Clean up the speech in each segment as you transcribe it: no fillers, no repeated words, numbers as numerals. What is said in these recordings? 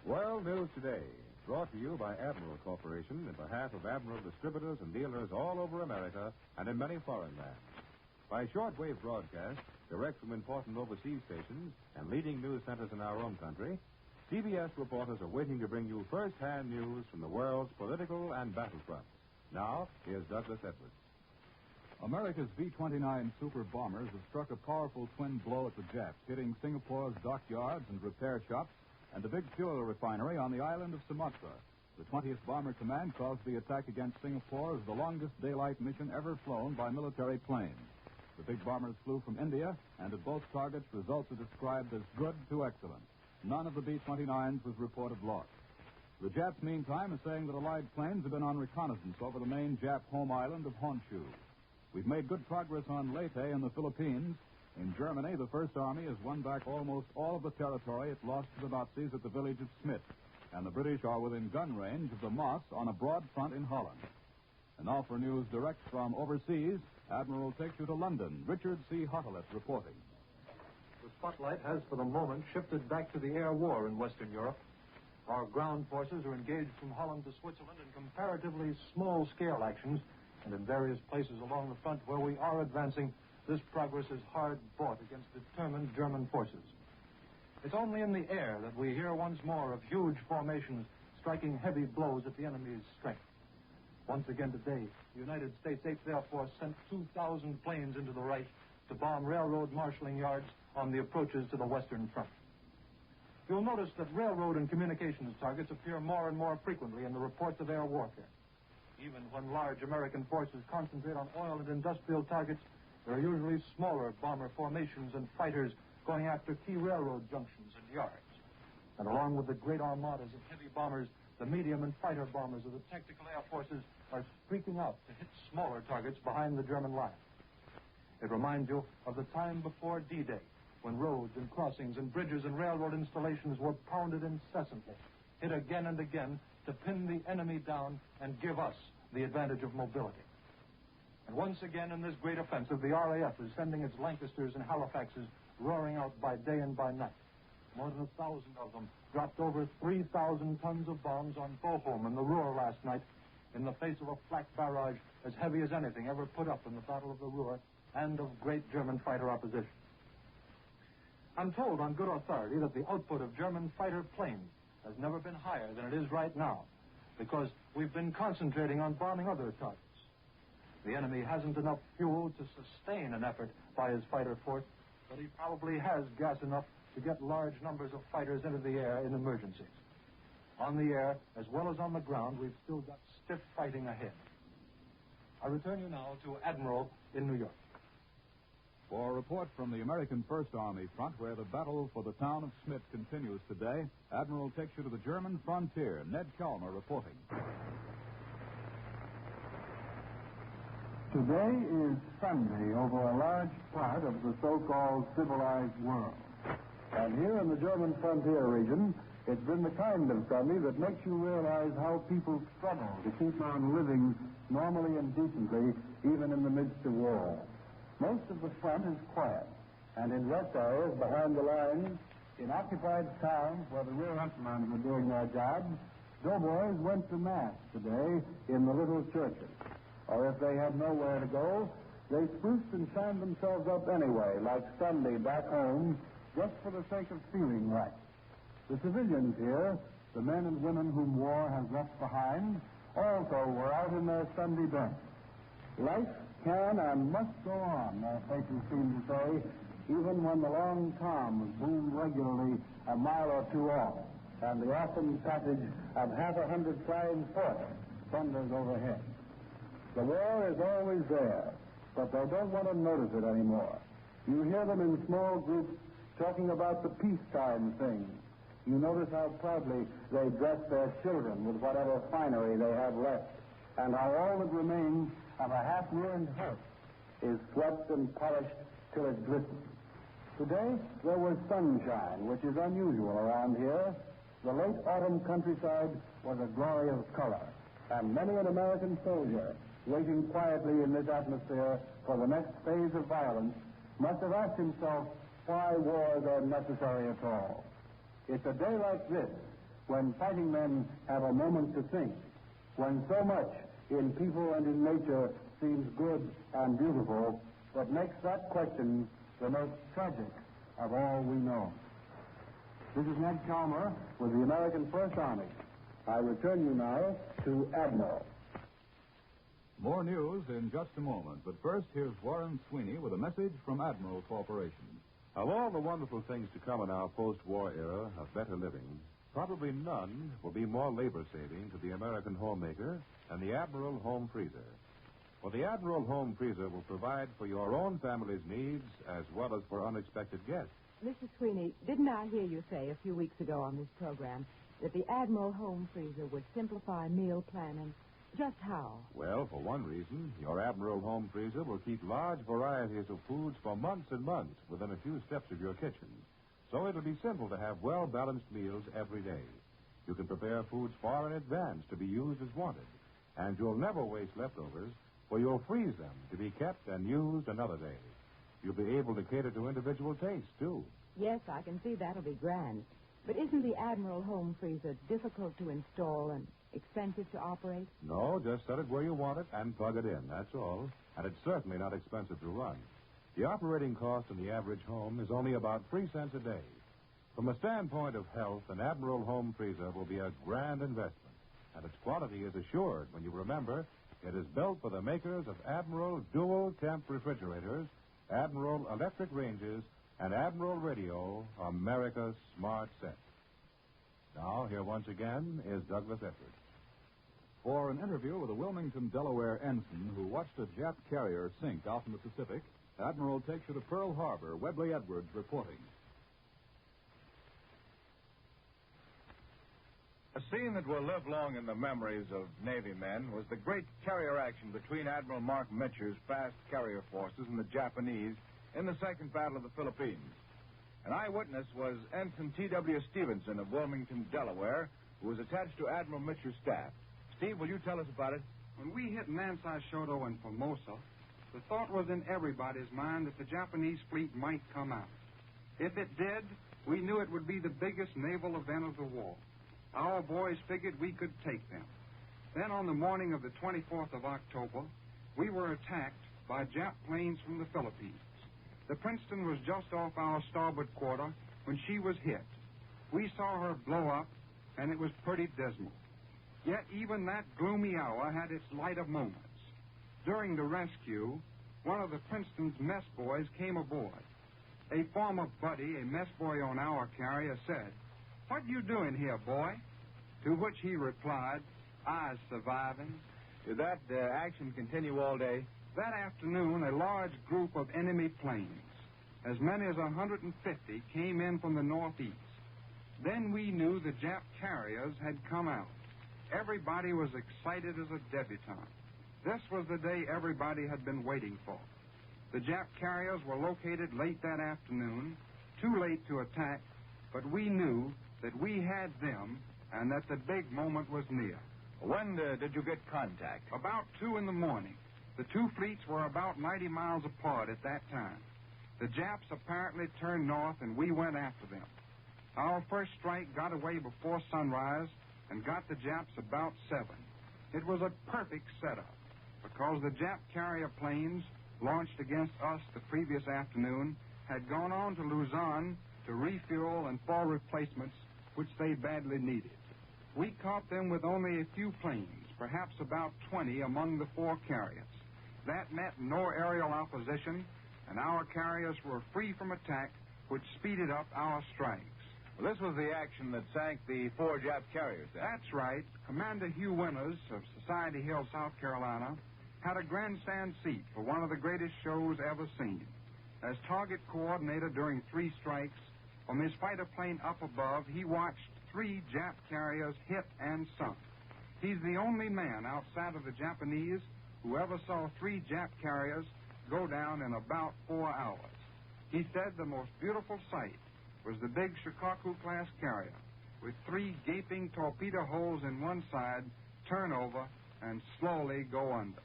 World News Today, brought to you by Admiral Corporation in behalf of Admiral distributors and dealers all over America and in many foreign lands. By shortwave broadcast, direct from important overseas stations and leading news centers in our own country, CBS reporters are waiting to bring you first-hand news from the world's political and battlefronts. Now, here's Douglas Edwards. America's V-29 super bombers have struck a powerful twin blow at the Japs, hitting Singapore's dockyards and repair shops and a big fuel refinery on the island of Sumatra. The 20th Bomber Command calls the attack against Singapore as the longest daylight mission ever flown by military planes. The big bombers flew from India, and at both targets, results are described as good to excellent. None of the B-29s was reported lost. The Japs, meantime, are saying that Allied planes have been on reconnaissance over the main Jap home island of Honshu. We've made good progress on Leyte in the Philippines. In Germany, the First Army has won back almost all of the territory it lost to the Nazis at the village of Smith, and the British are within gun range of the Maas on a broad front in Holland. And now for news direct from overseas, Admiral takes you to London. Richard C. Hartelet reporting. The spotlight has, for the moment, shifted back to the air war in Western Europe. Our ground forces are engaged from Holland to Switzerland in comparatively small-scale actions, and in various places along the front where we are advancing, this progress is hard fought against determined German forces. It's only in the air that we hear once more of huge formations striking heavy blows at the enemy's strength. Once again today, the United States 8th Air Force sent 2,000 planes into the right to bomb railroad marshaling yards on the approaches to the Western Front. You'll notice that railroad and communications targets appear more and more frequently in the reports of air warfare. Even when large American forces concentrate on oil and industrial targets, there are usually smaller bomber formations and fighters going after key railroad junctions and yards. And along with the great armadas of heavy bombers, the medium and fighter bombers of the tactical air forces are streaking out to hit smaller targets behind the German line. It reminds you of the time before D-Day, when roads and crossings and bridges and railroad installations were pounded incessantly, hit again and again to pin the enemy down and give us the advantage of mobility. And once again in this great offensive, the RAF is sending its Lancasters and Halifaxes roaring out by day and by night. More than 1,000 of them dropped over 3,000 tons of bombs on Bochum and the Ruhr last night in the face of a flak barrage as heavy as anything ever put up in the Battle of the Ruhr and of great German fighter opposition. I'm told on good authority that the output of German fighter planes has never been higher than it is right now, because we've been concentrating on bombing other targets. The enemy hasn't enough fuel to sustain an effort by his fighter force, but he probably has gas enough to get large numbers of fighters into the air in emergencies. On the air, as well as on the ground, we've still got stiff fighting ahead. I return you now to Admiral in New York. For a report from the American First Army front, where the battle for the town of Smith continues today, Admiral takes you to the German frontier. Ned Kalmer reporting. Today is Sunday over a large part of the so-called civilized world. And here in the German frontier region, it's been the kind of Sunday that makes you realize how people struggle to keep on living normally and decently, even in the midst of war. Most of the front is quiet, and in rest areas behind the lines, in occupied towns where the rear infantrymen were doing their jobs, doughboys went to Mass today in the little churches. Or if they had nowhere to go, they spruced and shined themselves up anyway, like Sunday back home, just for the sake of feeling right. The civilians here, the men and women whom war has left behind, also were out in their Sunday best. Life can and must go on, their faces seem to say, even when the long toms boom regularly a mile or two off, and the often passage of 100 flying foot thunders overhead. The war is always there, but they don't want to notice it anymore. You hear them in small groups talking about the peacetime things. You notice how proudly they dress their children with whatever finery they have left, and how all that remains of a half-ruined house is swept and polished till it glistens. Today, there was sunshine, which is unusual around here. The late autumn countryside was a glory of color, and many an American soldier, waiting quietly in this atmosphere for the next phase of violence, must have asked himself why wars are necessary at all. It's a day like this when fighting men have a moment to think, when so much in people and in nature seems good and beautiful, that makes that question the most tragic of all we know. This is Ned Chalmer with the American First Army. I return you now to Admiral. More news in just a moment, but first here's Warren Sweeney with a message from Admiral Corporation. Of all the wonderful things to come in our post-war era of better living, probably none will be more labor-saving to the American homemaker than the Admiral Home Freezer. For the Admiral Home Freezer will provide for your own family's needs as well as for unexpected guests. Mr. Sweeney, didn't I hear you say a few weeks ago on this program that the Admiral Home Freezer would simplify meal planning? Just how? Well, for one reason, your Admiral Home Freezer will keep large varieties of foods for months and months within a few steps of your kitchen. So it'll be simple to have well-balanced meals every day. You can prepare foods far in advance to be used as wanted. And you'll never waste leftovers, for you'll freeze them to be kept and used another day. You'll be able to cater to individual tastes, too. Yes, I can see that'll be grand. But isn't the Admiral Home Freezer difficult to install and expensive to operate? No, just set it where you want it and plug it in, that's all. And it's certainly not expensive to run. The operating cost in the average home is only about 3 cents a day. From a standpoint of health, an Admiral Home Freezer will be a grand investment. And its quality is assured when you remember it is built for the makers of Admiral dual-temp refrigerators, Admiral electric ranges, and Admiral Radio, America's smart set. Now, here once again is Douglas Edwards. For an interview with a Wilmington, Delaware ensign who watched a Jap carrier sink out in the Pacific, Admiral takes you to Pearl Harbor. Webley Edwards reporting. A scene that will live long in the memories of Navy men was the great carrier action between Admiral Mark Mitcher's fast carrier forces and the Japanese in the Second Battle of the Philippines. An eyewitness was Ensign T.W. Stevenson of Wilmington, Delaware, who was attached to Admiral Mitcher's staff. Steve, will you tell us about it? When we hit Nansai Shoto and Formosa, the thought was in everybody's mind that the Japanese fleet might come out. If it did, we knew it would be the biggest naval event of the war. Our boys figured we could take them. Then on the morning of the 24th of October, we were attacked by Jap planes from the Philippines. The Princeton was just off our starboard quarter when she was hit. We saw her blow up, and it was pretty dismal. Yet even that gloomy hour had its light of moments. During the rescue, one of the Princeton's mess boys came aboard. A former buddy, a mess boy on our carrier, said, "What you doing here, boy?" To which he replied, "I's surviving." Did that action continue all day? That afternoon, a large group of enemy planes, as many as 150, came in from the northeast. Then we knew the Jap carriers had come out. Everybody was excited as a debutante. This was the day everybody had been waiting for. The Jap carriers were located late that afternoon, too late to attack, but we knew that we had them and that the big moment was near. When did you get contact? About 2 in the morning. The two fleets were about 90 miles apart at that time. The Japs apparently turned north, and we went after them. Our first strike got away before sunrise and got the Japs about 7. It was a perfect setup because the Jap carrier planes launched against us the previous afternoon had gone on to Luzon to refuel and for replacements, which they badly needed. We caught them with only a few planes, perhaps about 20 among the 4 carriers. That meant no aerial opposition, and our carriers were free from attack, which speeded up our strikes. Well, this was the action that sank the 4 Jap carriers, then. That's right. Commander Hugh Winters of Society Hill, South Carolina, had a grandstand seat for one of the greatest shows ever seen. As target coordinator during 3 strikes, from his fighter plane up above, he watched 3 Jap carriers hit and sunk. He's the only man outside of the Japanese who ever saw 3 Jap carriers go down in about 4 hours. He said the most beautiful sight was the big Shikoku-class carrier with 3 gaping torpedo holes in one side turn over and slowly go under.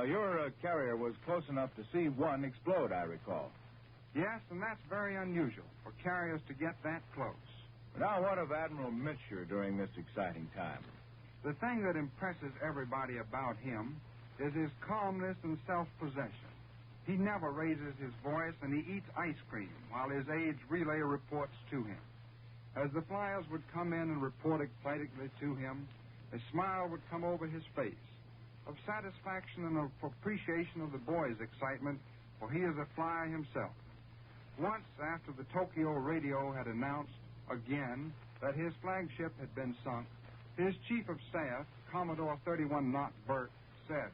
Your carrier was close enough to see one explode, I recall. Yes, and that's very unusual for carriers to get that close. Now, what of Admiral Mitcher during this exciting time? The thing that impresses everybody about him is his calmness and self-possession. He never raises his voice, and he eats ice cream while his aides relay reports to him. As the flyers would come in and report excitedly to him, a smile would come over his face of satisfaction and of appreciation of the boys' excitement, for he is a flyer himself. Once, after the Tokyo radio had announced again that his flagship had been sunk, his chief of staff, Commodore 31 Knott Burt, said,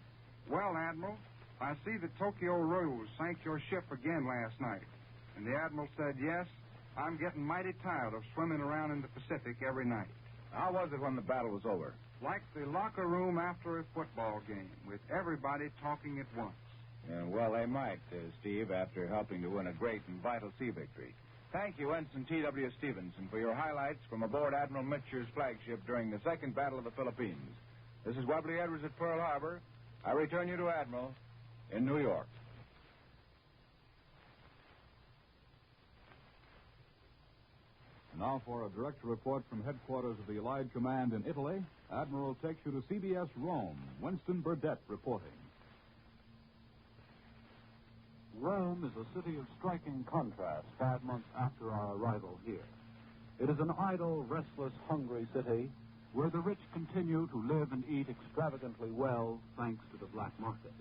"Well, Admiral, I see the Tokyo Rose sank your ship again last night." And the Admiral said, "Yes, I'm getting mighty tired of swimming around in the Pacific every night." How was it when the battle was over? Like the locker room after a football game, with everybody talking at once. Yeah, well, they might, Steve, after helping to win a great and vital sea victory. Thank you, Ensign T.W. Stevenson, for your highlights from aboard Admiral Mitcher's flagship during the Second Battle of the Philippines. This is Webley Edwards at Pearl Harbor. I return you to Admiral in New York. Now for a direct report from headquarters of the Allied Command in Italy, Admiral takes you to CBS Rome. Winston Burdett reporting. Rome is a city of striking contrast 5 months after our arrival here. It is an idle, restless, hungry city where the rich continue to live and eat extravagantly well thanks to the black market.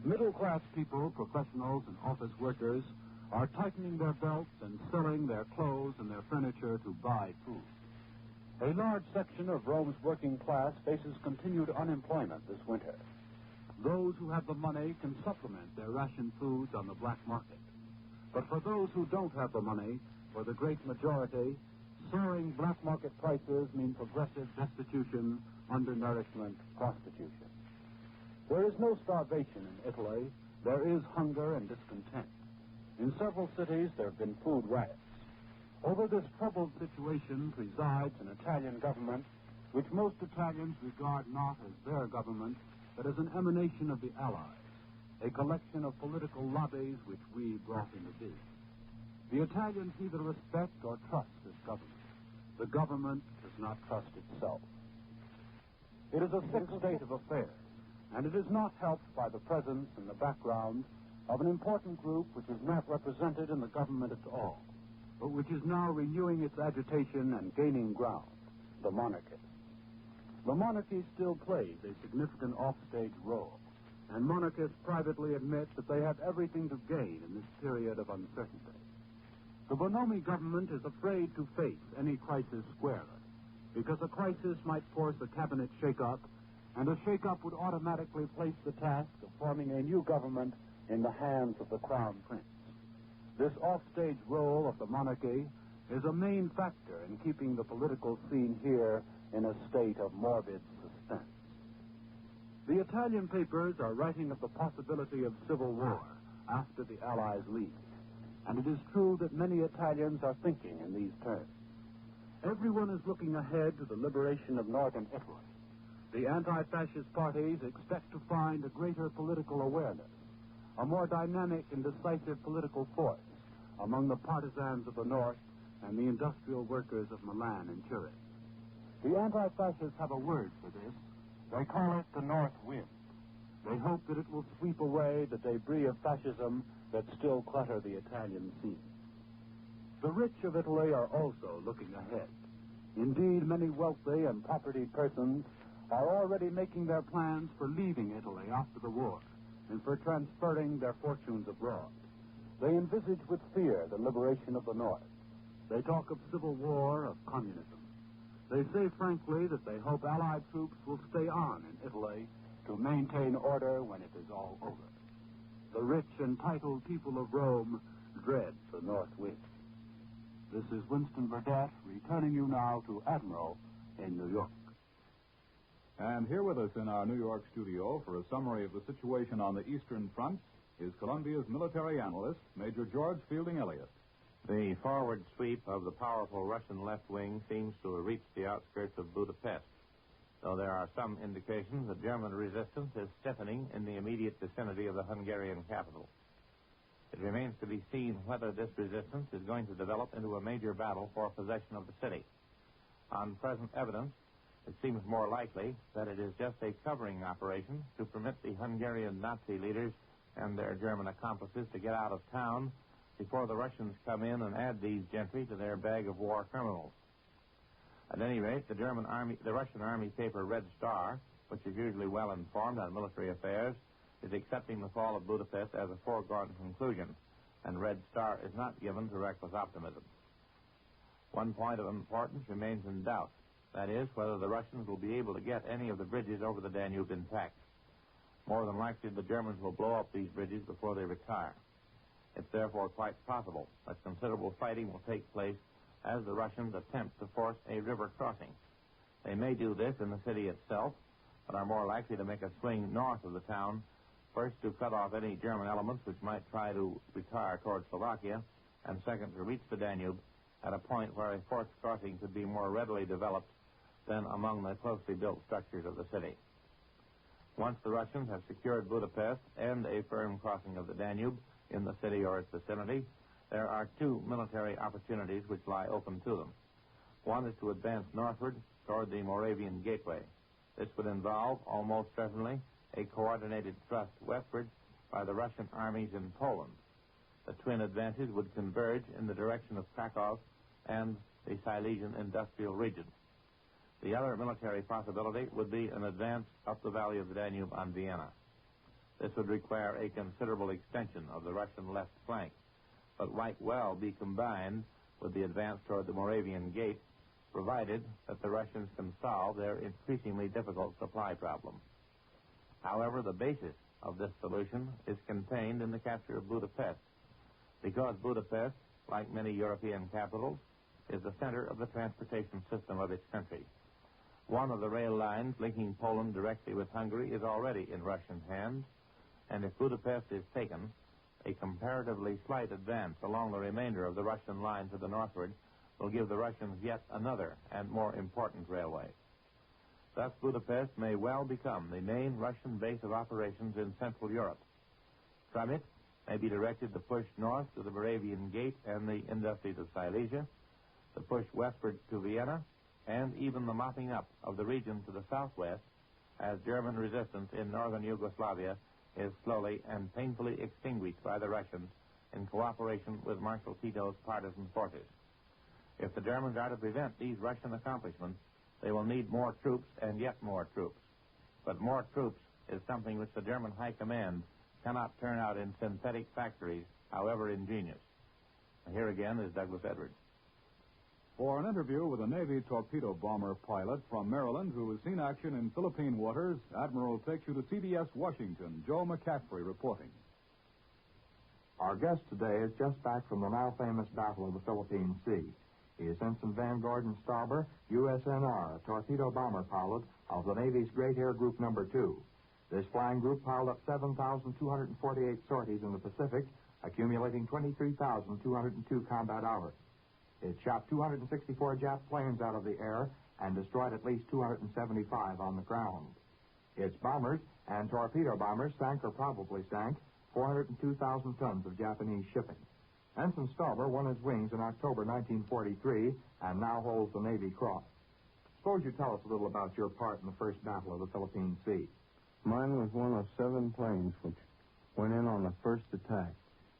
Middle-class people, professionals, and office workers are tightening their belts and selling their clothes and their furniture to buy food. A large section of Rome's working class faces continued unemployment this winter. Those who have the money can supplement their ration foods on the black market. But for those who don't have the money, for the great majority, soaring black market prices mean progressive destitution, undernourishment, prostitution. There is no starvation in Italy. There is hunger and discontent. In several cities, there have been food riots. Over this troubled situation presides an Italian government, which most Italians regard not as their government, but as an emanation of the Allies, a collection of political lobbies which we brought into being. The Italians neither respect or trust this government. The government does not trust itself. It is a sick state of affairs, and it is not helped by the presence in the background of an important group which is not represented in the government at all, but which is now renewing its agitation and gaining ground, the monarchy. The monarchy still plays a significant offstage role, and monarchists privately admit that they have everything to gain in this period of uncertainty. The Bonomi government is afraid to face any crisis squarely, because a crisis might force a cabinet shake-up, and a shake-up would automatically place the task of forming a new government in the hands of the Crown Prince. This offstage role of the monarchy is a main factor in keeping the political scene here in a state of morbid suspense. The Italian papers are writing of the possibility of civil war after the Allies leave, and it is true that many Italians are thinking in these terms. Everyone is looking ahead to the liberation of northern Italy. The anti-fascist parties expect to find a greater political awareness, a more dynamic and decisive political force among the partisans of the North and the industrial workers of Milan and Turin. The anti-fascists have a word for this. They call it the North Wind. They hope that it will sweep away the debris of fascism that still clutter the Italian scene. The rich of Italy are also looking ahead. Indeed, many wealthy and propertied persons are already making their plans for leaving Italy after the war and for transferring their fortunes abroad. They envisage with fear the liberation of the North. They talk of civil war, of communism. They say frankly that they hope Allied troops will stay on in Italy to maintain order when it is all over. The rich, entitled people of Rome dread the North Wind. This is Winston Burdett, returning you now to Admiral in New York. And here with us in our New York studio for a summary of the situation on the Eastern Front is Columbia's military analyst, Major George Fielding Elliott. The forward sweep of the powerful Russian left wing seems to have reached the outskirts of Budapest, though there are some indications that German resistance is stiffening in the immediate vicinity of the Hungarian capital. It remains to be seen whether this resistance is going to develop into a major battle for possession of the city. On present evidence, it seems more likely that it is just a covering operation to permit the Hungarian Nazi leaders and their German accomplices to get out of town before the Russians come in and add these gentry to their bag of war criminals. At any rate, the Russian Army paper Red Star, which is usually well informed on military affairs, is accepting the fall of Budapest as a foregone conclusion, and Red Star is not given to reckless optimism. One point of importance remains in doubt. That is, whether the Russians will be able to get any of the bridges over the Danube intact. More than likely, the Germans will blow up these bridges before they retire. It's therefore quite possible that considerable fighting will take place as the Russians attempt to force a river crossing. They may do this in the city itself, but are more likely to make a swing north of the town, first to cut off any German elements which might try to retire toward Slovakia, and second to reach the Danube at a point where a forced crossing could be more readily developed than among the closely built structures of the city. Once the Russians have secured Budapest and a firm crossing of the Danube in the city or its vicinity, there are two military opportunities which lie open to them. One is to advance northward toward the Moravian Gateway. This would involve, almost certainly, a coordinated thrust westward by the Russian armies in Poland. The twin advances would converge in the direction of Krakow and the Silesian industrial region. The other military possibility would be an advance up the valley of the Danube on Vienna. This would require a considerable extension of the Russian left flank, but might well be combined with the advance toward the Moravian Gate, provided that the Russians can solve their increasingly difficult supply problem. However, the basis of this solution is contained in the capture of Budapest, because Budapest, like many European capitals, is the center of the transportation system of its country. One of the rail lines linking Poland directly with Hungary is already in Russian hands, and if Budapest is taken, a comparatively slight advance along the remainder of the Russian line to the northward will give the Russians yet another and more important railway. Thus, Budapest may well become the main Russian base of operations in Central Europe. From it may be directed the push north to the Moravian Gate and the industries of Silesia, the push westward to Vienna, and even the mopping up of the region to the southwest as German resistance in northern Yugoslavia is slowly and painfully extinguished by the Russians in cooperation with Marshal Tito's partisan forces. If the Germans are to prevent these Russian accomplishments, they will need more troops and yet more troops. But more troops is something which the German High Command cannot turn out in synthetic factories, however ingenious. Here again is Douglas Edwards. For an interview with a Navy torpedo bomber pilot from Maryland who has seen action in Philippine waters, Admiral takes you to CBS Washington. Joe McCaffrey reporting. Our guest today is just back from the now famous Battle of the Philippine Sea. He is Ensign Van Gordon Stauber, USNR, a torpedo bomber pilot of the Navy's Great Air Group No. 2. This flying group piled up 7,248 sorties in the Pacific, accumulating 23,202 combat hours. It shot 264 Jap planes out of the air and destroyed at least 275 on the ground. Its bombers and torpedo bombers sank or probably sank 402,000 tons of Japanese shipping. Ensign Stauber won his wings in October 1943 and now holds the Navy Cross. Suppose you tell us a little about your part in the first battle of the Philippine Sea. Mine was one of 7 planes which went in on the first attack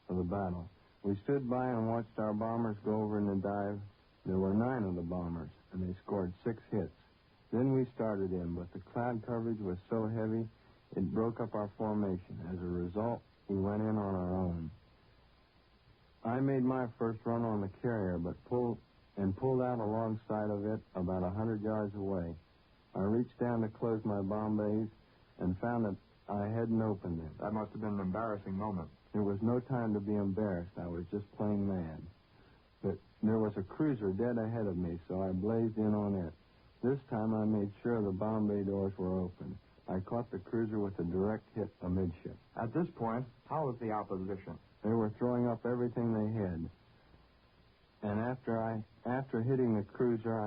of the battle. We stood by and watched our bombers go over in the dive. There were 9 of the bombers, and they scored 6 hits. Then we started in, but the cloud coverage was so heavy, it broke up our formation. As a result, we went in on our own. I made my first run on the carrier, but pulled out alongside of it about 100 yards away. I reached down to close my bomb bays and found that I hadn't opened them. That must have been an embarrassing moment. There was no time to be embarrassed. I was just plain mad. But there was a cruiser dead ahead of me, so I blazed in on it. This time I made sure the bomb bay doors were open. I caught the cruiser with a direct hit amidship. At this point, how was the opposition? They were throwing up everything they had. And after hitting the cruiser,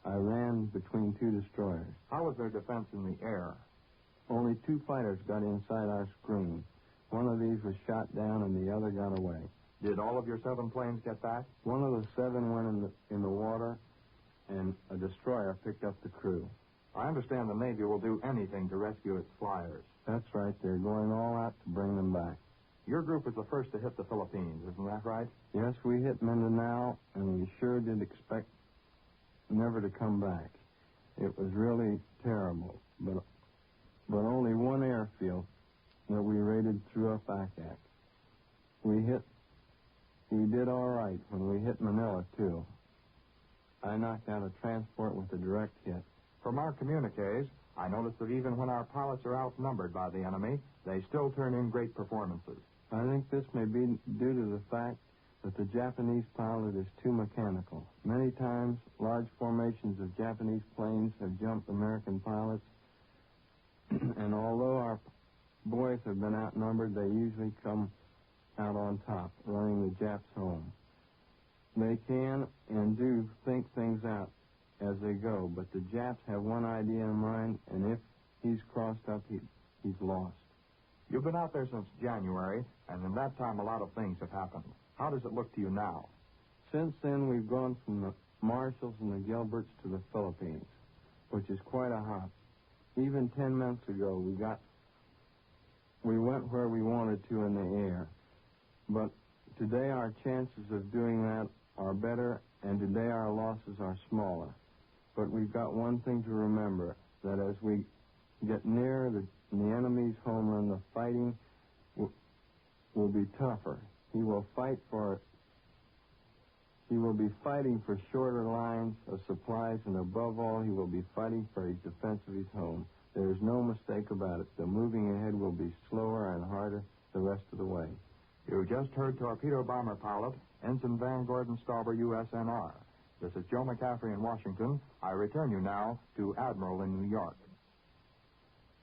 I ran between 2 destroyers. How was their defense in the air? Only 2 fighters got inside our screen. One of these was shot down and the other got away. Did all of your 7 planes get back? One of the 7 went in the water, and a destroyer picked up the crew. I understand the Navy will do anything to rescue its flyers. That's right. They're going all out to bring them back. Your group was the first to hit the Philippines, isn't that right? Yes, we hit Mindanao, and we sure did expect never to come back. It was really terrible, but only one airfield that we raided threw up ACAC. We did all right when we hit Manila, too. I knocked out a transport with a direct hit. From our communiques, I noticed that even when our pilots are outnumbered by the enemy, they still turn in great performances. I think this may be due to the fact that the Japanese pilot is too mechanical. Many times, large formations of Japanese planes have jumped American pilots, and although our boys have been outnumbered, they usually come out on top, running the Japs home. They can and do think things out as they go, but the Japs have one idea in mind, and if he's crossed up, he's lost. You've been out there since January, and in that time a lot of things have happened. How does it look to you now? Since then, we've gone from the Marshalls and the Gilberts to the Philippines, which is quite a hop. Even 10 months ago, we went where we wanted to in the air. But today our chances of doing that are better, and today our losses are smaller. But we've got one thing to remember, that as we get near the enemy's homeland, the fighting will be tougher. He will be fighting for shorter lines of supplies, and above all, he will be fighting for his defense of his home. There is no mistake about it. The moving ahead will be slower and harder the rest of the way. You just heard torpedo bomber pilot Ensign Van Gordon Stauber, USNR. This is Joe McCaffrey in Washington. I return you now to Admiral in New York.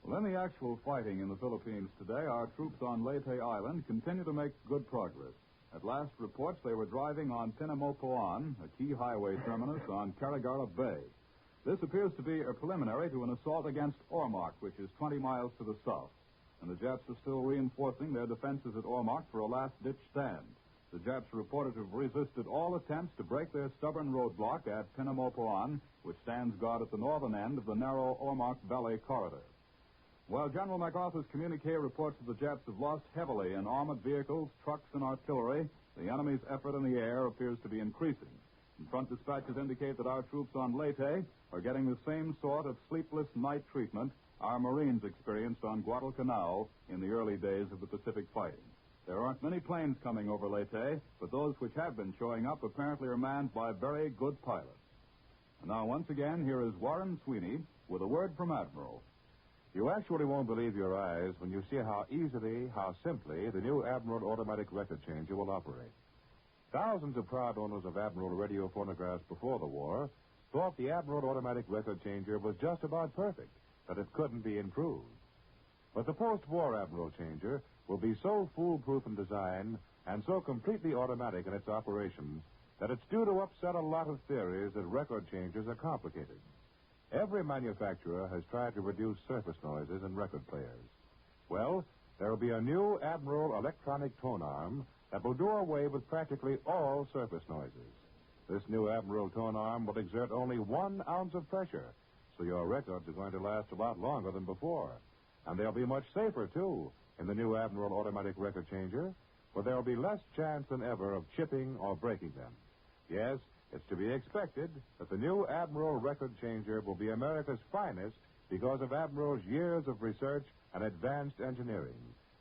Well, in the actual fighting in the Philippines today, our troops on Leyte Island continue to make good progress. At last reports, they were driving on Pinamopoan, a key highway terminus on Carigara Bay. This appears to be a preliminary to an assault against Ormoc, which is 20 miles to the south. And the Japs are still reinforcing their defenses at Ormoc for a last-ditch stand. The Japs reported to have resisted all attempts to break their stubborn roadblock at Pinamopoan, which stands guard at the northern end of the narrow Ormoc Valley corridor. While General MacArthur's communique reports that the Japs have lost heavily in armored vehicles, trucks, and artillery, the enemy's effort in the air appears to be increasing. And front dispatches indicate that our troops on Leyte are getting the same sort of sleepless night treatment our Marines experienced on Guadalcanal in the early days of the Pacific fighting. There aren't many planes coming over Leyte, but those which have been showing up apparently are manned by very good pilots. And now, once again, here is Warren Sweeney with a word from Admiral. You actually won't believe your eyes when you see how easily, how simply, the new Admiral automatic record changer will operate. Thousands of proud owners of Admiral radio phonographs before the war thought the Admiral automatic record changer was just about perfect, that it couldn't be improved. But the post-war Admiral changer will be so foolproof in design and so completely automatic in its operations that it's due to upset a lot of theories that record changers are complicated. Every manufacturer has tried to reduce surface noises in record players. Well, there will be a new Admiral electronic tone arm that will do away with practically all surface noises. This new Admiral tone arm will exert only 1 ounce of pressure, so your records are going to last a lot longer than before. And they'll be much safer, too, in the new Admiral automatic record changer, for there will be less chance than ever of chipping or breaking them. Yes, it's to be expected that the new Admiral record changer will be America's finest because of Admiral's years of research and advanced engineering.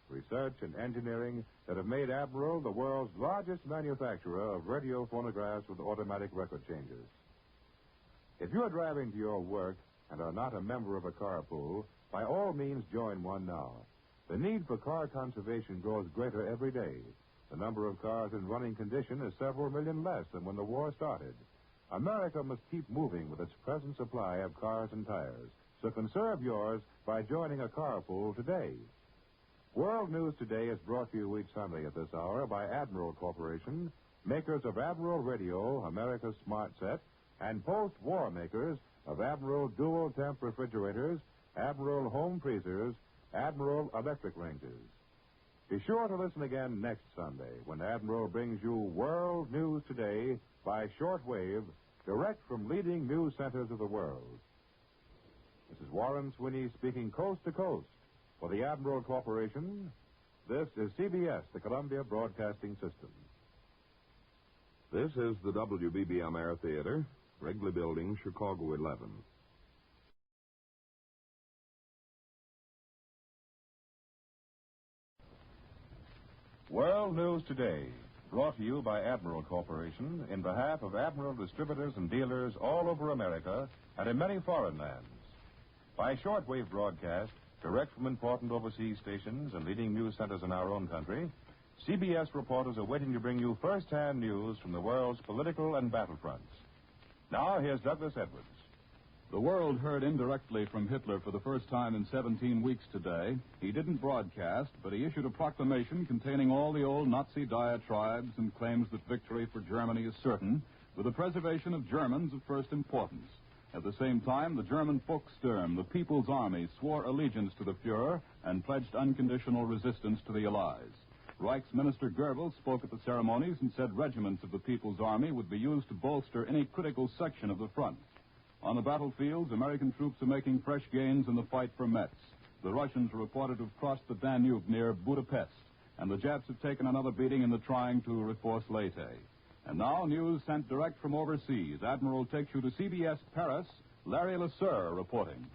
Research and engineering that have made Admiral the world's largest manufacturer of radio phonographs with automatic record changers. If you're driving to your work and are not a member of a carpool, by all means join one now. The need for car conservation grows greater every day. The number of cars in running condition is several million less than when the war started. America must keep moving with its present supply of cars and tires. So conserve yours by joining a carpool today. World News Today is brought to you each Sunday at this hour by Admiral Corporation, makers of Admiral Radio, America's Smart Set, and post-war makers of Admiral Dual Temp Refrigerators, Admiral Home Freezers, Admiral Electric Ranges. Be sure to listen again next Sunday when Admiral brings you World News Today by shortwave, direct from leading news centers of the world. This is Warren Sweeney speaking coast to coast for the Admiral Corporation. This is CBS, the Columbia Broadcasting System. This is the WBBM Air Theater, Wrigley Building, Chicago 11. World News Today, brought to you by Admiral Corporation in behalf of Admiral distributors and dealers all over America and in many foreign lands. By shortwave broadcast, direct from important overseas stations and leading news centers in our own country, CBS reporters are waiting to bring you first-hand news from the world's political and battlefronts. Now, here's Douglas Edwards. The world heard indirectly from Hitler for the first time in 17 weeks today. He didn't broadcast, but he issued a proclamation containing all the old Nazi diatribes and claims that victory for Germany is certain, with the preservation of Germans of first importance. At the same time, the German Volkssturm, the People's Army, swore allegiance to the Fuhrer and pledged unconditional resistance to the Allies. Reich's Minister Goebbels spoke at the ceremonies and said regiments of the People's Army would be used to bolster any critical section of the front. On the battlefields, American troops are making fresh gains in the fight for Metz. The Russians are reported to have crossed the Danube near Budapest, and the Japs have taken another beating in the trying to reinforce Leyte. And now, news sent direct from overseas. Admiral takes you to CBS Paris. Larry Lasseur reporting.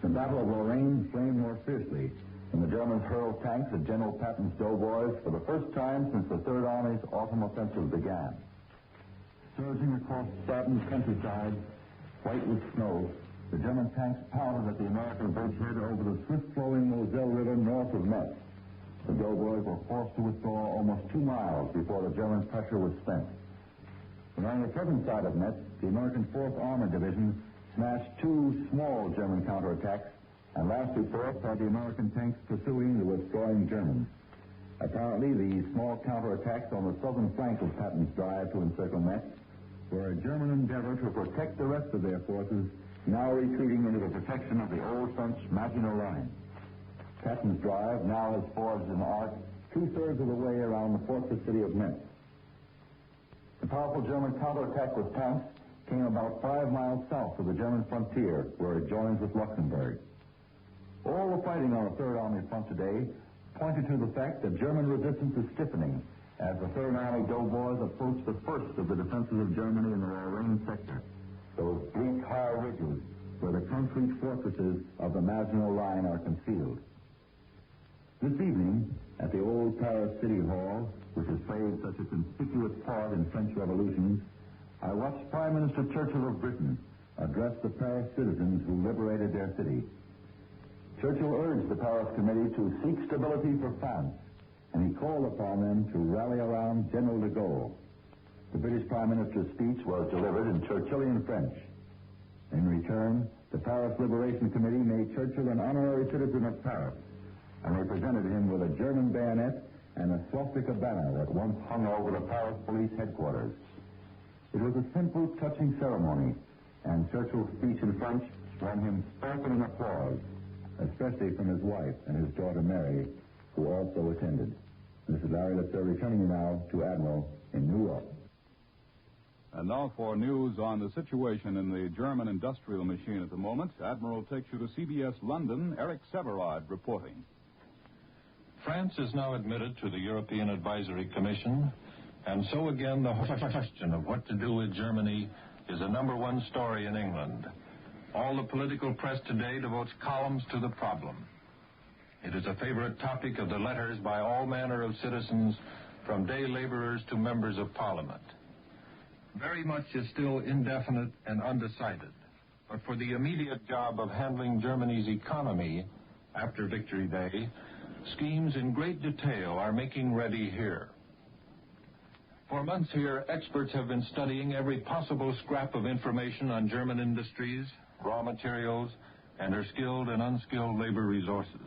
The Battle of Lorraine flamed more fiercely, and the Germans hurled tanks at General Patton's doughboys for the first time since the Third Army's autumn offensive began. Surging across Patton's countryside, white with snow, the German tanks pounded at the American bridgehead over the swift-flowing Moselle River north of Metz. The doughboys were forced to withdraw almost 2 miles before the German pressure was spent. And on the southern side of Metz, the American 4th Armored Division smashed 2 small German counterattacks, and last reports had the American tanks pursuing the withdrawing Germans. Apparently, the small counterattacks on the southern flank of Patton's drive to encircle Metz were a German endeavor to protect the rest of their forces now retreating into the protection of the old French Maginot Line. Patton's drive now has forged an arc 2/3 of the way around the fortress city of Metz. The powerful German counterattack with tanks came about 5 miles south of the German frontier, where it joins with Luxembourg. All the fighting on the Third Army front today pointed to the fact that German resistance is stiffening as the Third Army doughboys approach the first of the defenses of Germany in the Lorraine sector, those bleak high ridges where the concrete fortresses of the Maginot Line are concealed. This evening, at the old Paris City Hall, which has played such a conspicuous part in French revolutions, I watched Prime Minister Churchill of Britain address the Paris citizens who liberated their city. Churchill urged the Paris Committee to seek stability for France, and he called upon them to rally around General de Gaulle. The British Prime Minister's speech was delivered in Churchillian French. In return, the Paris Liberation Committee made Churchill an honorary citizen of Paris, and they presented him with a German bayonet and a swastika banner that once hung over the Paris police headquarters. It was a simple, touching ceremony, and Churchill's speech in French won him sparkling applause, especially from his wife and his daughter Mary, who also attended. This is Larry Lasseur returning you now to Admiral in New York. And now for news on the situation in the German industrial machine at the moment. Admiral takes you to CBS London. Eric Severard reporting. France is now admitted to the European Advisory Commission, and so again the question of what to do with Germany is a number one story in England. All the political press today devotes columns to the problem. It is a favorite topic of the letters by all manner of citizens, from day laborers to members of Parliament. Very much is still indefinite and undecided, but for the immediate job of handling Germany's economy after Victory Day, schemes in great detail are making ready here. For months here, experts have been studying every possible scrap of information on German industries, raw materials, and their skilled and unskilled labor resources.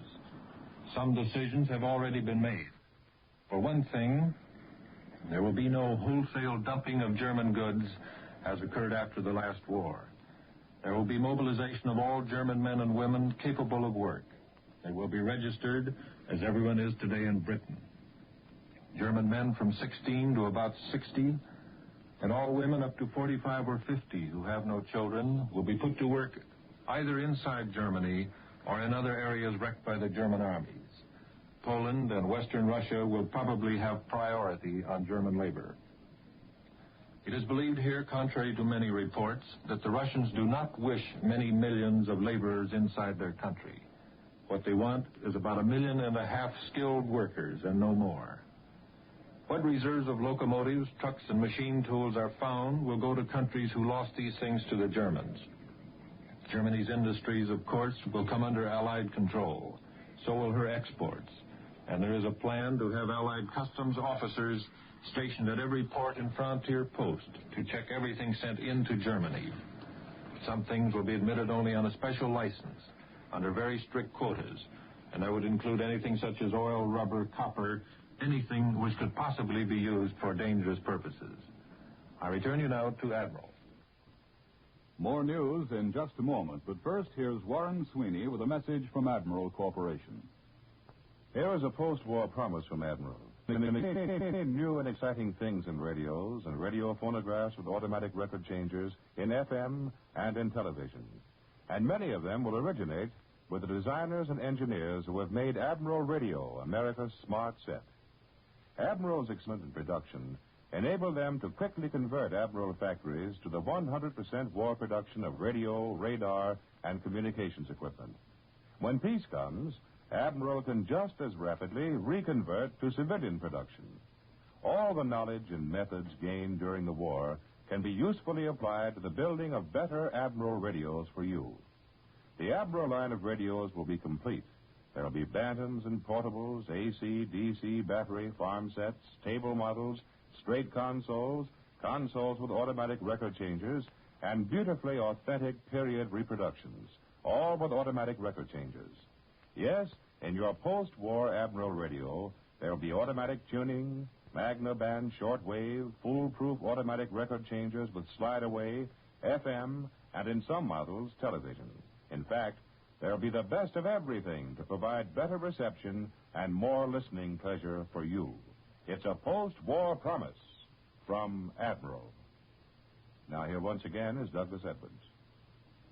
Some decisions have already been made. For one thing, there will be no wholesale dumping of German goods as occurred after the last war. There will be mobilization of all German men and women capable of work. They will be registered as everyone is today in Britain. German men from 16 to about 60, and all women up to 45 or 50 who have no children will be put to work either inside Germany or in other areas wrecked by the German armies. Poland and Western Russia will probably have priority on German labor. It is believed here, contrary to many reports, that the Russians do not wish many millions of laborers inside their country. What they want is about 1.5 million skilled workers and no more. What reserves of locomotives, trucks, and machine tools are found will go to countries who lost these things to the Germans. Germany's industries, of course, will come under Allied control. So will her exports. And there is a plan to have Allied customs officers stationed at every port and frontier post to check everything sent into Germany. Some things will be admitted only on a special license, under very strict quotas, and that would include anything such as oil, rubber, copper, anything which could possibly be used for dangerous purposes. I return you now to Admiral. More news in just a moment, but first here's Warren Sweeney with a message from Admiral Corporation. Here is a post-war promise from Admiral. New and exciting things in radios and radio phonographs with automatic record changers in FM and in television. And many of them will originate with the designers and engineers who have made Admiral Radio America's smart set. Admiral's excellence in production enable them to quickly convert Admiral factories to the 100% war production of radio, radar, and communications equipment. When peace comes, Admiral can just as rapidly reconvert to civilian production. All the knowledge and methods gained during the war can be usefully applied to the building of better Admiral radios for you. The Admiral line of radios will be complete. There will be bantams and portables, AC, DC, battery, farm sets, table models, straight consoles, consoles with automatic record changers, and beautifully authentic period reproductions, all with automatic record changers. Yes, in your post-war Admiral radio, there will be automatic tuning, Magna band shortwave, foolproof automatic record changers with slide-away, FM, and in some models, television. In fact, there will be the best of everything to provide better reception and more listening pleasure for you. It's a post-war promise from Admiral. Now here once again is Douglas Edwards.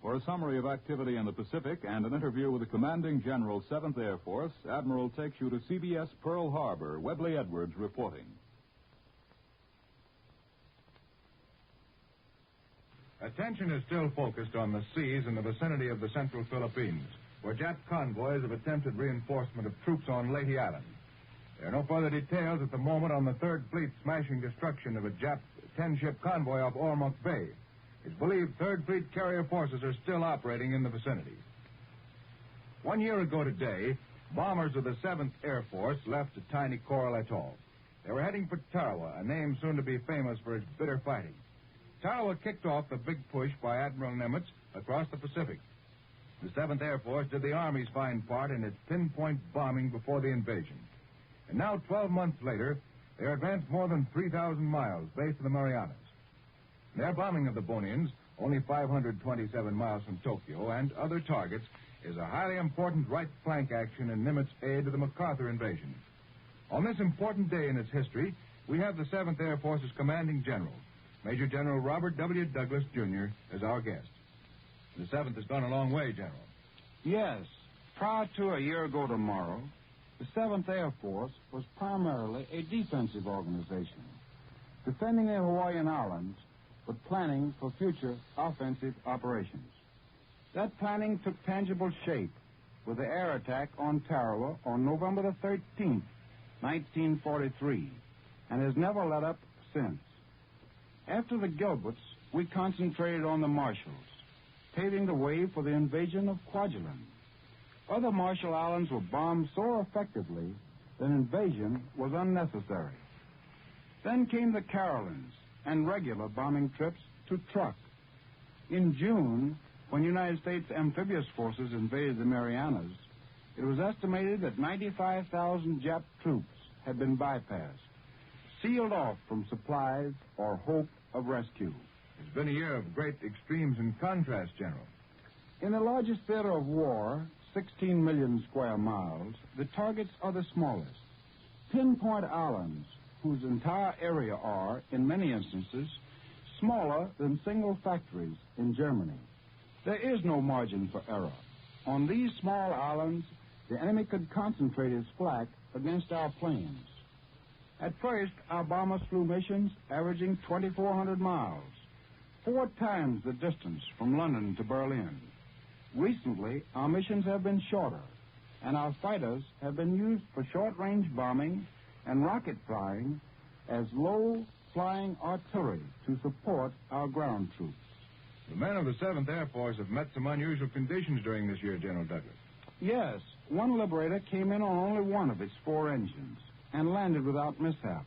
For a summary of activity in the Pacific and an interview with the Commanding General, 7th Air Force, Admiral takes you to CBS Pearl Harbor. Webley Edwards reporting. Attention is still focused on the seas in the vicinity of the Central Philippines, where Jap convoys have attempted reinforcement of troops on Leyte Island. There are no further details at the moment on the Third Fleet's smashing destruction of a Jap 10-ship convoy off Ormuz Bay. It's believed Third Fleet carrier forces are still operating in the vicinity. 1 year ago today, bombers of the 7th Air Force left a tiny coral atoll. They were heading for Tarawa, a name soon to be famous for its bitter fighting. Tarawa kicked off the big push by Admiral Nimitz across the Pacific. The 7th Air Force did the Army's fine part in its pinpoint bombing before the invasion. And now, 12 months later, they are advanced more than 3,000 miles, based in the Marianas. Their bombing of the Bonians, only 527 miles from Tokyo, and other targets, is a highly important right flank action in Nimitz's aid to the MacArthur invasion. On this important day in its history, we have the 7th Air Force's commanding general, Major General Robert W. Douglas, Jr., as our guest. The 7th has gone a long way, General. Yes. Prior to a year ago tomorrow, the 7th Air Force was primarily a defensive organization, defending the Hawaiian Islands, but planning for future offensive operations. That planning took tangible shape with the air attack on Tarawa on November the 13th, 1943, and has never let up since. After the Gilberts, we concentrated on the Marshalls, paving the way for the invasion of Kwajalein. Other Marshall Islands were bombed so effectively that invasion was unnecessary. Then came the Carolines and regular bombing trips to Truk. In June, when United States amphibious forces invaded the Marianas, it was estimated that 95,000 Jap troops had been bypassed, sealed off from supplies or hope of rescue. It's been a year of great extremes and contrast, General. In the largest theater of war, 16 million square miles, the targets are the smallest. Pinpoint islands, whose entire area are, in many instances, smaller than single factories in Germany. There is no margin for error. On these small islands, the enemy could concentrate his flak against our planes. At first, our bombers flew missions averaging 2,400 miles, 4 times the distance from London to Berlin. Recently, our missions have been shorter, and our fighters have been used for short-range bombing and rocket flying as low-flying artillery to support our ground troops. The men of the 7th Air Force have met some unusual conditions during this year, General Douglas. Yes, one Liberator came in on only one of its 4 engines and landed without mishap.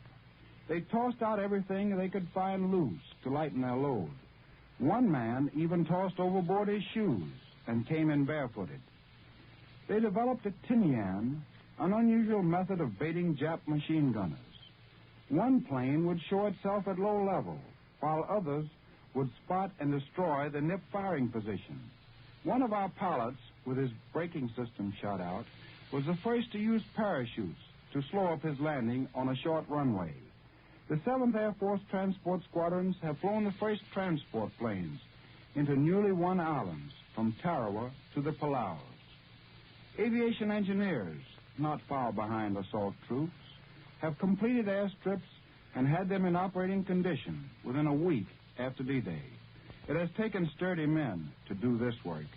They tossed out everything they could find loose to lighten their load. One man even tossed overboard his shoes and came in barefooted. They developed a tinian, an unusual method of baiting Jap machine gunners. One plane would show itself at low level, while others would spot and destroy the nip firing position. One of our pilots, with his braking system shot out, was the first to use parachutes to slow up his landing on a short runway. The 7th Air Force transport squadrons have flown the first transport planes into newly won islands from Tarawa to the Palaus. Aviation engineers, not far behind assault troops, have completed airstrips and had them in operating condition within a week after D-Day. It has taken sturdy men to do this work.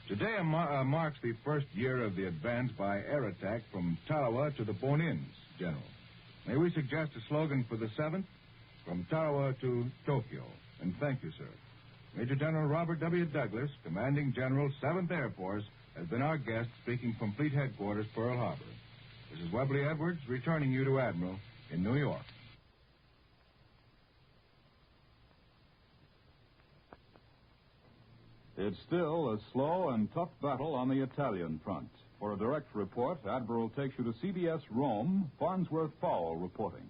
Today marks the first year of the advance by air attack from Tarawa to the Bonins, General. May we suggest a slogan for the 7th? From Tarawa to Tokyo. And thank you, sir. Major General Robert W. Douglas, Commanding General, 7th Air Force, has been our guest speaking from Fleet Headquarters, Pearl Harbor. This is Webley Edwards returning you to Admiral in New York. It's still a slow and tough battle on the Italian front. For a direct report, Admiral takes you to CBS Rome, Farnsworth Powell reporting.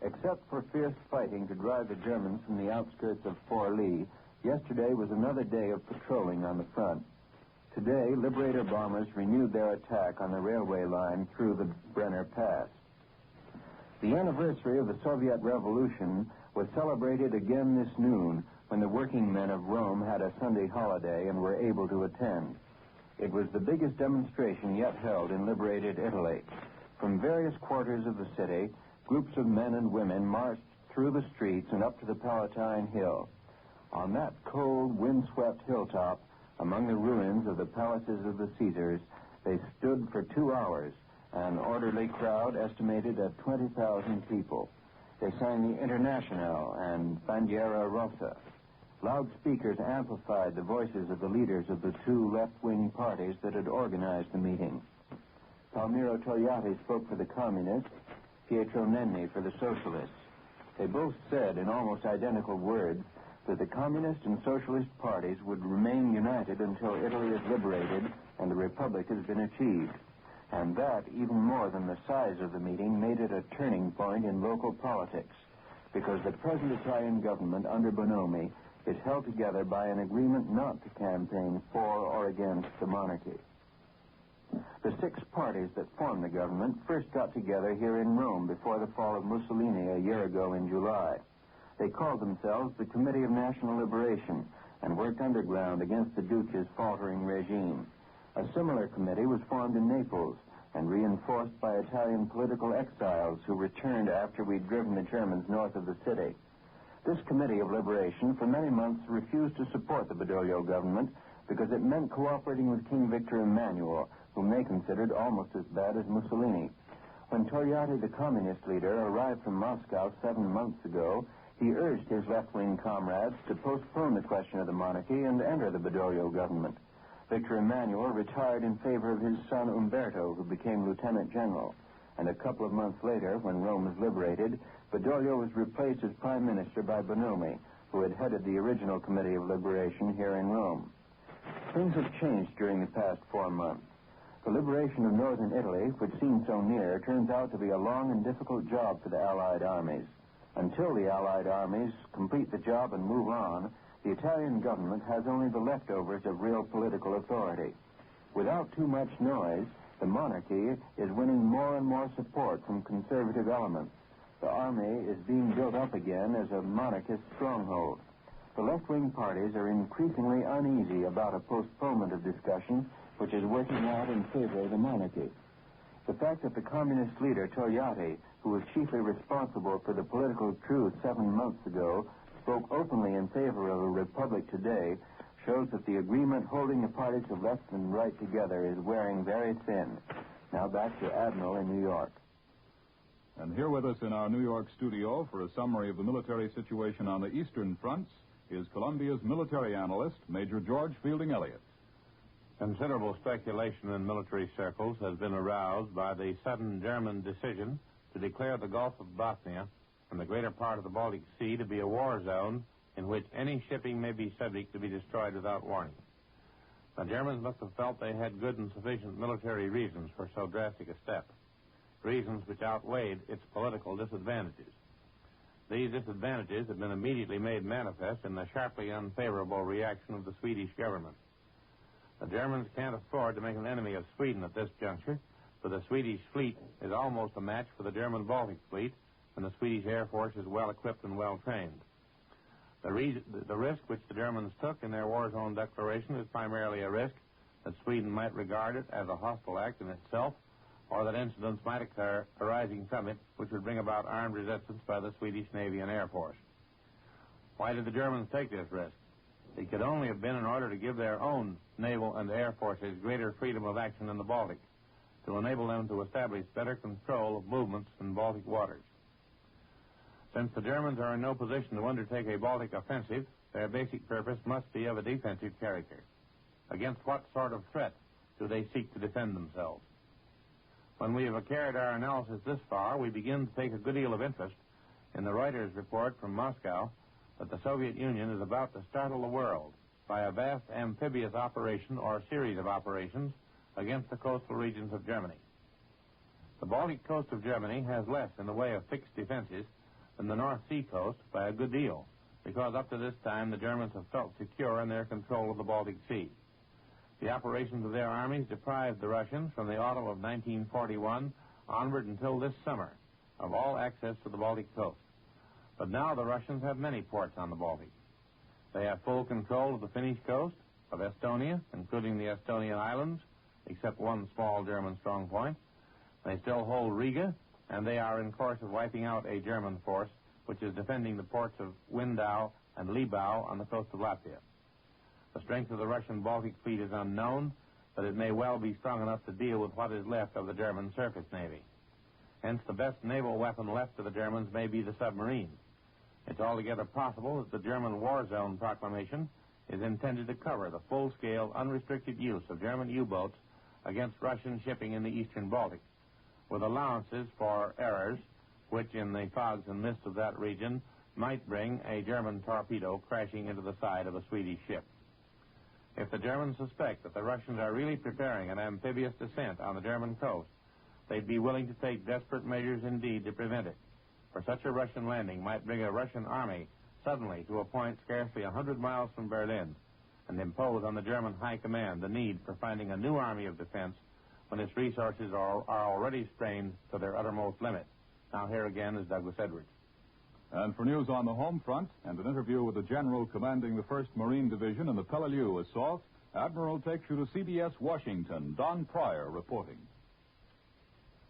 Except for fierce fighting to drive the Germans from the outskirts of Fort Lee, yesterday was another day of patrolling on the front. Today, Liberator bombers renewed their attack on the railway line through the Brenner Pass. The anniversary of the Soviet Revolution was celebrated again this noon when the working men of Rome had a Sunday holiday and were able to attend. It was the biggest demonstration yet held in liberated Italy. From various quarters of the city, groups of men and women marched through the streets and up to the Palatine Hill. On that cold, wind-swept hilltop, among the ruins of the palaces of the Caesars, they stood for 2 hours, an orderly crowd estimated at 20,000 people. They sang the Internationale and Bandiera Rossa. Loudspeakers amplified the voices of the leaders of the 2 left-wing parties that had organized the meeting. Palmiro Togliatti spoke for the Communists, Pietro Nenni for the Socialists. They both said in almost identical words that the Communist and Socialist parties would remain united until Italy is liberated and the Republic has been achieved. And that, even more than the size of the meeting, made it a turning point in local politics, because the present Italian government under Bonomi is held together by an agreement not to campaign for or against the monarchy. The 6 parties that formed the government first got together here in Rome before the fall of Mussolini a year ago in July. They called themselves the Committee of National Liberation and worked underground against the Duce's faltering regime. A similar committee was formed in Naples and reinforced by Italian political exiles who returned after we'd driven the Germans north of the city. This Committee of Liberation for many months refused to support the Badoglio government because it meant cooperating with King Victor Emmanuel, whom they considered almost as bad as Mussolini. When Togliatti, the communist leader, arrived from Moscow 7 months ago, he urged his left-wing comrades to postpone the question of the monarchy and enter the Badoglio government. Victor Emmanuel retired in favor of his son Umberto, who became lieutenant general. And a couple of months later, when Rome was liberated, Badoglio was replaced as prime minister by Bonomi, who had headed the original Committee of Liberation here in Rome. Things have changed during the past 4 months. The liberation of northern Italy, which seemed so near, turns out to be a long and difficult job for the Allied armies. Until the Allied armies complete the job and move on, the Italian government has only the leftovers of real political authority. Without too much noise, the monarchy is winning more and more support from conservative elements. The army is being built up again as a monarchist stronghold. The left-wing parties are increasingly uneasy about a postponement of discussion, which is working out in favor of the monarchy. The fact that the communist leader, Togliatti, who was chiefly responsible for the political truce 7 months ago, spoke openly in favor of a republic today, shows that the agreement holding the parties of left and right together is wearing very thin. Now back to Admiral in New York. And here with us in our New York studio for a summary of the military situation on the Eastern fronts is Columbia's military analyst, Major George Fielding Elliott. Considerable speculation in military circles has been aroused by the sudden German decision to declare the Gulf of Bothnia and the greater part of the Baltic Sea to be a war zone in which any shipping may be subject to be destroyed without warning. The Germans must have felt they had good and sufficient military reasons for so drastic a step, reasons which outweighed its political disadvantages. These disadvantages have been immediately made manifest in the sharply unfavorable reaction of the Swedish government. The Germans can't afford to make an enemy of Sweden at this juncture, for the Swedish fleet is almost a match for the German Baltic fleet, and the Swedish Air Force is well equipped and well trained. The risk which the Germans took in their war zone declaration is primarily a risk that Sweden might regard it as a hostile act in itself, or that incidents might occur arising from it which would bring about armed resistance by the Swedish Navy and Air Force. Why did the Germans take this risk? It could only have been in order to give their own naval and air forces greater freedom of action in the Baltic, to enable them to establish better control of movements in Baltic waters. Since the Germans are in no position to undertake a Baltic offensive, their basic purpose must be of a defensive character. Against what sort of threat do they seek to defend themselves? When we have carried our analysis this far, we begin to take a good deal of interest in the Reuters report from Moscow that the Soviet Union is about to startle the world by a vast amphibious operation or series of operations against the coastal regions of Germany. The Baltic coast of Germany has less in the way of fixed defenses than the North Sea coast by a good deal, because up to this time the Germans have felt secure in their control of the Baltic Sea. The operations of their armies deprived the Russians from the autumn of 1941 onward until this summer of all access to the Baltic coast. But now the Russians have many ports on the Baltic. They have full control of the Finnish coast, of Estonia, including the Estonian islands, except one small German strong point. They still hold Riga, and they are in course of wiping out a German force which is defending the ports of Windau and Libau on the coast of Latvia. The strength of the Russian Baltic fleet is unknown, but it may well be strong enough to deal with what is left of the German surface navy. Hence, the best naval weapon left to the Germans may be the submarine. It's altogether possible that the German war zone proclamation is intended to cover the full-scale, unrestricted use of German U-boats against Russian shipping in the eastern Baltic, with allowances for errors which, in the fogs and mists of that region, might bring a German torpedo crashing into the side of a Swedish ship. If the Germans suspect that the Russians are really preparing an amphibious descent on the German coast, they'd be willing to take desperate measures indeed to prevent it. For such a Russian landing might bring a Russian army suddenly to a point scarcely 100 miles from Berlin and impose on the German high command the need for finding a new army of defense when its resources are already strained to their uttermost limit. Now here again is Douglas Edwards. And for news on the home front and an interview with the general commanding the 1st Marine Division in the Peleliu assault, Admiral takes you to CBS Washington. Don Pryor reporting.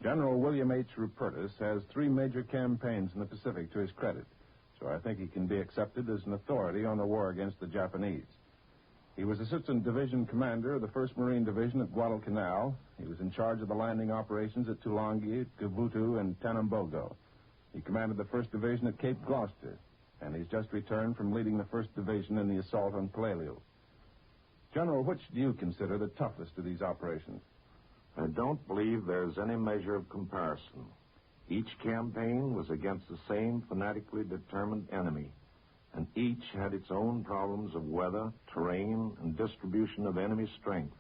General William H. Rupertus has 3 major campaigns in the Pacific to his credit, so I think he can be accepted as an authority on the war against the Japanese. He was Assistant Division Commander of the 1st Marine Division at Guadalcanal. He was in charge of the landing operations at Tulangi, Gavutu, and Tanambogo. He commanded the 1st Division at Cape Gloucester, and he's just returned from leading the 1st Division in the assault on Peleliu. General, which do you consider the toughest of these operations? I don't believe there's any measure of comparison. Each campaign was against the same fanatically determined enemy, and each had its own problems of weather, terrain, and distribution of enemy strength.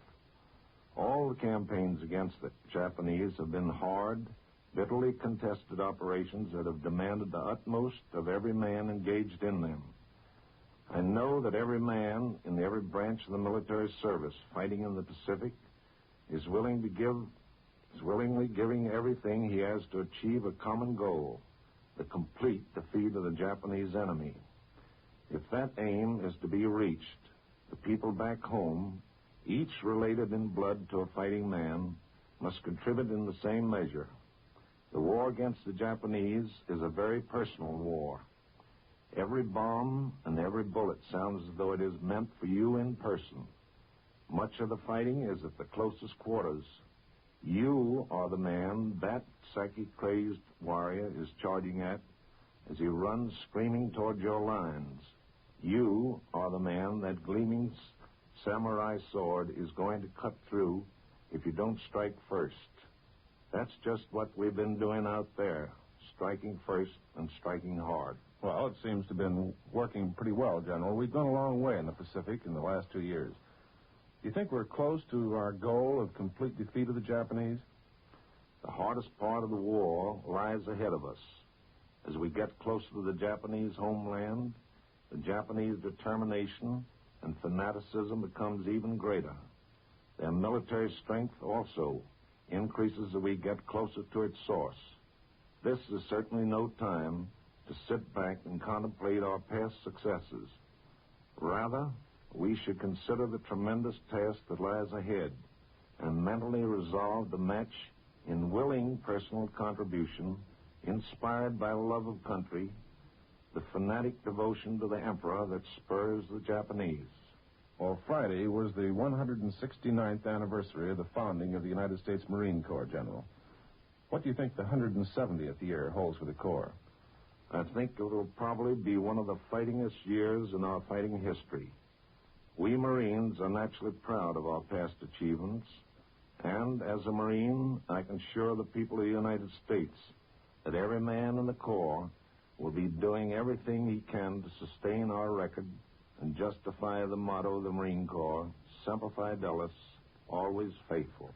All the campaigns against the Japanese have been hard, bitterly contested operations that have demanded the utmost of every man engaged in them. I know that every man in every branch of the military service fighting in the Pacific is willingly giving everything he has to achieve a common goal, the complete defeat of the Japanese enemy. If that aim is to be reached, the people back home, each related in blood to a fighting man, must contribute in the same measure. The war against the Japanese is a very personal war. Every bomb and every bullet sounds as though it is meant for you in person. Much of the fighting is at the closest quarters. You are the man that psychic-crazed warrior is charging at as he runs screaming toward your lines. You are the man that gleaming samurai sword is going to cut through if you don't strike first. That's just what we've been doing out there, striking first and striking hard. Well, it seems to have been working pretty well, General. We've gone a long way in the Pacific in the last 2 years. Do you think we're close to our goal of complete defeat of the Japanese? The hardest part of the war lies ahead of us. As we get closer to the Japanese homeland, the Japanese determination and fanaticism becomes even greater. Their military strength also increases as we get closer to its source. This is certainly no time to sit back and contemplate our past successes. Rather, we should consider the tremendous task that lies ahead and mentally resolve to match in willing personal contribution, inspired by love of country, the fanatic devotion to the emperor that spurs the Japanese. Well, Friday was the 169th anniversary of the founding of the United States Marine Corps, General. What do you think the 170th year holds for the Corps? I think it will probably be one of the fightingest years in our fighting history. We Marines are naturally proud of our past achievements, and as a Marine, I can assure the people of the United States that every man in the Corps will be doing everything he can to sustain our record and justify the motto of the Marine Corps, Semper Fidelis, always faithful.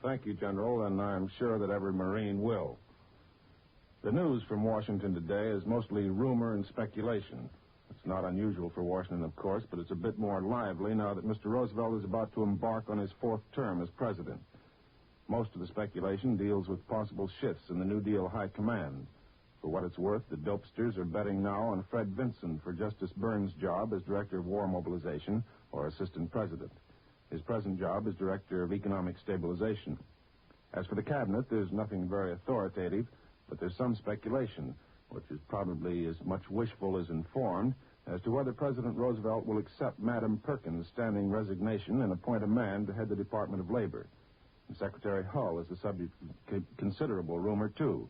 Thank you, General, and I'm sure that every Marine will. The news from Washington today is mostly rumor and speculation. It's not unusual for Washington, of course, but it's a bit more lively now that Mr. Roosevelt is about to embark on his 4th term as president. Most of the speculation deals with possible shifts in the New Deal high command. For what it's worth, the dopesters are betting now on Fred Vinson for Justice Burns' job as Director of War Mobilization or Assistant President. His present job is Director of Economic Stabilization. As for the Cabinet, there's nothing very authoritative, but there's some speculation, which is probably as much wishful as informed, as to whether President Roosevelt will accept Madam Perkins' standing resignation and appoint a man to head the Department of Labor. And Secretary Hull is the subject of considerable rumor, too.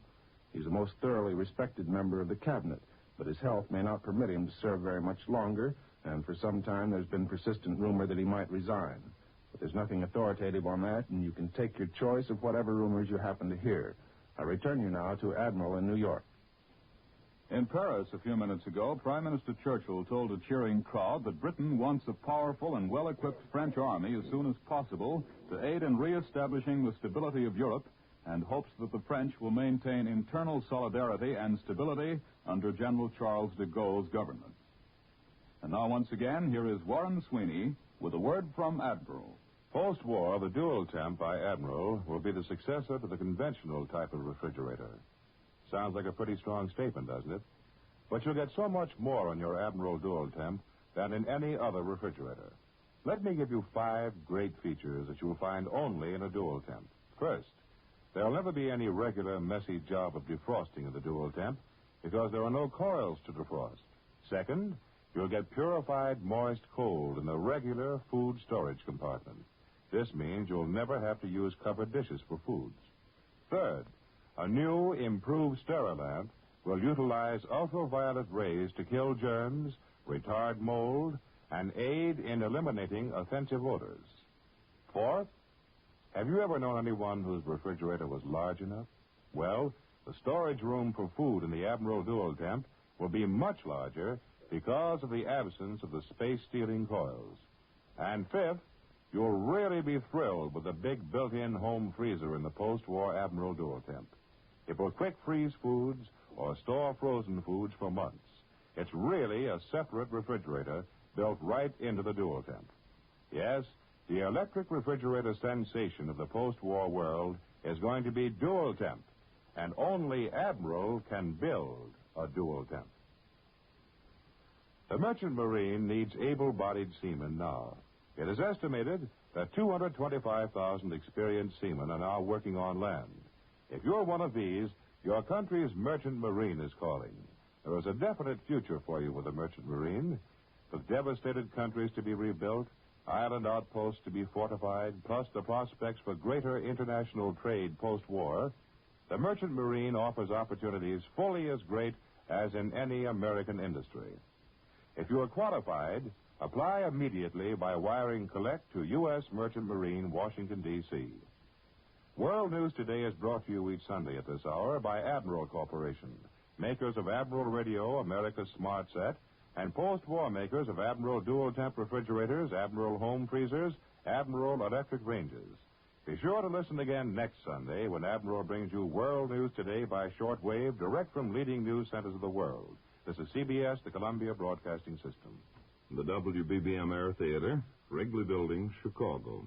He's a most thoroughly respected member of the Cabinet, but his health may not permit him to serve very much longer, and for some time there's been persistent rumor that he might resign. But there's nothing authoritative on that, and you can take your choice of whatever rumors you happen to hear. I return you now to Admiral in New York. In Paris a few minutes ago, Prime Minister Churchill told a cheering crowd that Britain wants a powerful and well-equipped French army as soon as possible to aid in re-establishing the stability of Europe, and hopes that the French will maintain internal solidarity and stability under General Charles de Gaulle's government. And now, once again, here is Warren Sweeney with a word from Admiral. Post-war, the dual temp by Admiral will be the successor to the conventional type of refrigerator. Sounds like a pretty strong statement, doesn't it? But you'll get so much more on your Admiral dual temp than in any other refrigerator. Let me give you 5 great features that you will find only in a dual temp. First, there'll never be any regular, messy job of defrosting in the dual temp because there are no coils to defrost. Second, you'll get purified, moist cold in the regular food storage compartment. This means you'll never have to use covered dishes for foods. Third, a new, improved Sterilant will utilize ultraviolet rays to kill germs, retard mold, and aid in eliminating offensive odors. Fourth, have you ever known anyone whose refrigerator was large enough? Well, the storage room for food in the Admiral Dual Temp will be much larger because of the absence of the space-stealing coils. And fifth, you'll really be thrilled with the big built-in home freezer in the post-war Admiral Dual Temp. It will quick freeze foods or store frozen foods for months. It's really a separate refrigerator built right into the dual temp. Yes, the electric refrigerator sensation of the post-war world is going to be dual temp, and only Admiral can build a dual temp. The merchant marine needs able-bodied seamen now. It is estimated that 225,000 experienced seamen are now working on land. If you're one of these, your country's merchant marine is calling. There is a definite future for you with the merchant marine. With devastated countries to be rebuilt, island outposts to be fortified, plus the prospects for greater international trade post-war, the merchant marine offers opportunities fully as great as in any American industry. If you are qualified, apply immediately by wiring collect to U.S. Merchant Marine, Washington, D.C. World News Today is brought to you each Sunday at this hour by Admiral Corporation, makers of Admiral Radio, America's Smart Set, and post-war makers of Admiral dual-temp refrigerators, Admiral home freezers, Admiral electric ranges. Be sure to listen again next Sunday when Admiral brings you World News Today by shortwave direct from leading news centers of the world. This is CBS, the Columbia Broadcasting System. The WBBM Air Theater, Wrigley Building, Chicago.